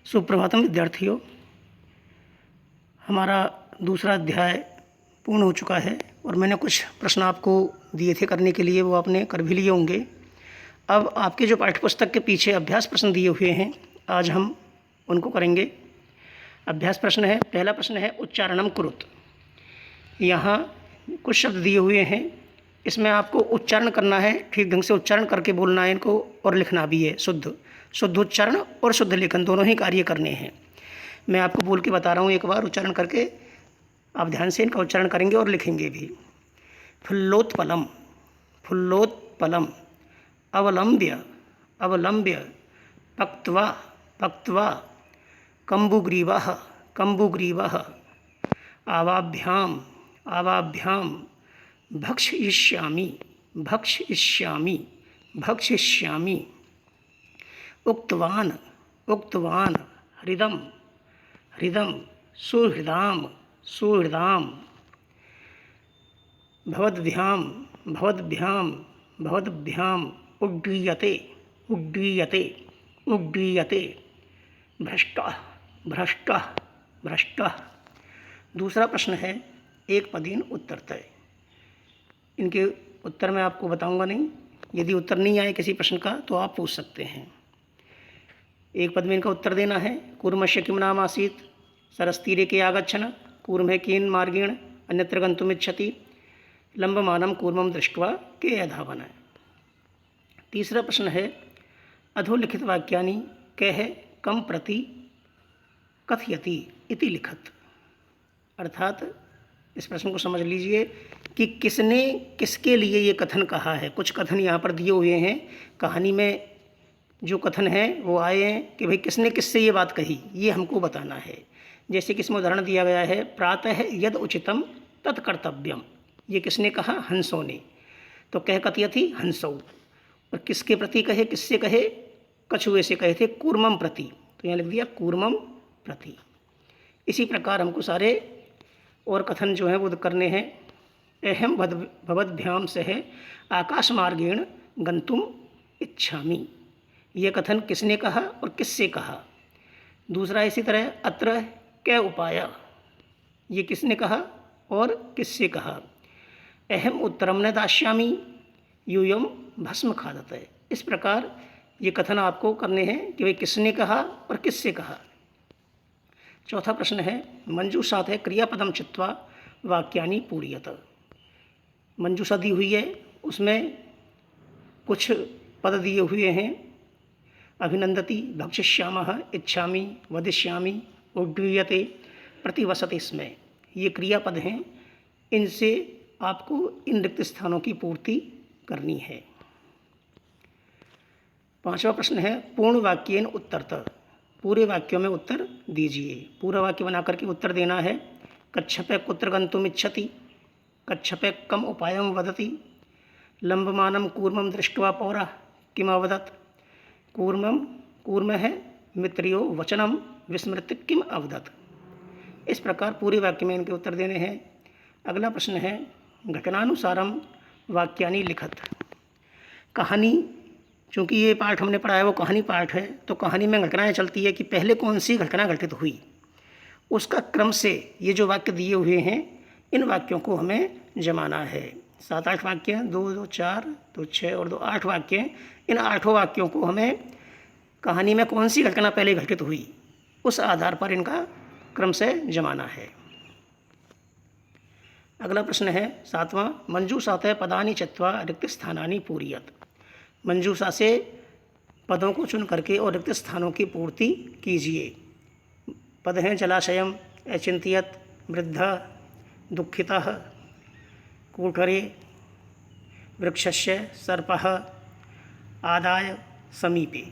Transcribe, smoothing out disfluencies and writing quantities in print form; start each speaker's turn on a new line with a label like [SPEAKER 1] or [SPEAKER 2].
[SPEAKER 1] सुप्रभातम विद्यार्थियों, हमारा दूसरा अध्याय पूर्ण हो चुका है और मैंने कुछ प्रश्न आपको दिए थे करने के लिए, वो आपने कर भी लिए होंगे। अब आपके जो पाठ्यपुस्तक के पीछे अभ्यास प्रश्न दिए हुए हैं, आज हम उनको करेंगे। अभ्यास प्रश्न है, पहला प्रश्न है उच्चारणम कुरुत। यहाँ कुछ शब्द दिए हुए हैं, इसमें आपको उच्चारण करना है, ठीक ढंग से उच्चारण करके बोलना है इनको और लिखना भी है। शुद्ध उच्चारण और शुद्ध लेखन दोनों ही कार्य करने हैं। मैं आपको बोल के बता रहा हूँ, एक बार उच्चारण करके आप ध्यान से इनका उच्चारण करेंगे और लिखेंगे भी। फुल्लोत्पलम, फुल्लोत्पलम। अवलंब्य, अवलंब्य। पक्त्वा, पक्त्वा। कम्बुग्रीवः, कम्बुग्रीवः। आवाभ्याम, आवाभ्याम। भक्षयिष्यामि, भक्षयिष्यामि, भक्षयिष्यामि। उक्तवान, उक्तवान। हृदम, हृदम। सुहृदाम, सुहृदाम। भवद्भ्याम, भवद्भ्याम, भवद्भ्याम। उड्डीयते, उड्डीयते, उड्डीयते। भ्रष्टः, भ्रष्टः, भ्रष्टः। दूसरा प्रश्न है एक पदीन उत्तरतय। इनके उत्तर मैं आपको बताऊंगा नहीं, यदि उत्तर नहीं आए किसी प्रश्न का तो आप पूछ सकते हैं। एक पद में इनका उत्तर देना है। कूर्मस्य किम नाम आसीत् सरस्तीरे के आगच्छन्, कूर्मः केन मार्गेण अन्यत्र गन्तुमिच्छति, लम्बमानं कूर्मं दृष्ट्वा के अधावन। तीसरा प्रश्न है अधोलिखित वाक्यानि कः कम प्रति कथयति इति लिखत। अर्थात इस प्रश्न को समझ लीजिए कि किसने किसके लिए ये कथन कहा है। कुछ कथन यहाँ पर दिए हुए हैं, कहानी में जो कथन है वो आए हैं कि भाई किसने किससे ये बात कही, ये हमको बताना है। जैसे कि इसमें उदाहरण दिया गया है, प्रातः यद उचितम तत्कर्तव्यम। ये किसने कहा? हंसों ने। तो कह कथयति हंसौ। और किसके प्रति कहे, किससे कहे? कछुए से कहे थे, कूर्मम प्रति। तो यहाँ लिख दिया कूर्मम प्रति। इसी प्रकार हमको सारे और कथन जो हैं वो करने हैं। अहम भवद्भ्याम सह आकाश मार्गेण गंतुम इच्छामि। यह कथन किसने कहा और किससे कहा? दूसरा इसी तरह अत्र कै उपाय, ये किसने कहा और किससे कहा? अहम उत्तरम न दास्यामि यूयम भस्म खादते। इस प्रकार ये कथन आपको करने हैं कि भाई किसने कहा और किससे कहा। चौथा प्रश्न है मंजूषात है क्रियापदम चित्वा वाक्यानि पूर्यत। मंजूषा दी हुई है, उसमें कुछ पद दिए हुए हैं। अभिनंदति, भक्षिष्यामः, इच्छामि, वदिष्यामि, उड्डीयते, प्रतिवसति। इसमें ये क्रियापद हैं, इनसे आपको इन रिक्त स्थानों की पूर्ति करनी है। पांचवा प्रश्न है पूर्ण वाक्येन उत्तरतः। पूरे वाक्यों में उत्तर दीजिए। पूरा वाक्य बना करके उत्तर देना है। कच्छपे कुत्र गन्तुम इच्छति, कच्छपे कम उपायं वदति, लम्बमानं कूर्मं दृष्ट्वा पौरः किम अवदत्। कूर्मं, कूर्म है मित्रियो वचनम विस्मृत्य किम अवदत्। इस प्रकार पूरे वाक्य में इनके उत्तर देने हैं। अगला प्रश्न है घटनानुसारम वाक्यानि लिखत। कहानी, चूँकि ये पाठ हमने पढ़ा है वो कहानी पाठ है, तो कहानी में घटनाएं चलती है कि पहले कौन सी घटना घटित हुई, उसका क्रम से ये जो वाक्य दिए हुए हैं इन वाक्यों को हमें जमाना है। 7-8 वाक्य, 2-2 4 2 6 और 2 8 वाक्य। इन 8 वाक्यों को हमें कहानी में कौन सी घटना पहले घटित हुई उस आधार पर इनका क्रम से जमाना है। अगला प्रश्न है 7वां मंजूषात पदानि चित्वा रिक्त स्थानानि पूरयत। मंजूषा से पदों को चुन करके और रिक्त स्थानों की पूर्ति कीजिए। पद हैं जलाशयम, अचिंत्यत, वृद्ध, दुःखितः, कूठरे, वृक्षस्य, सर्पः, आदाय, समीपे।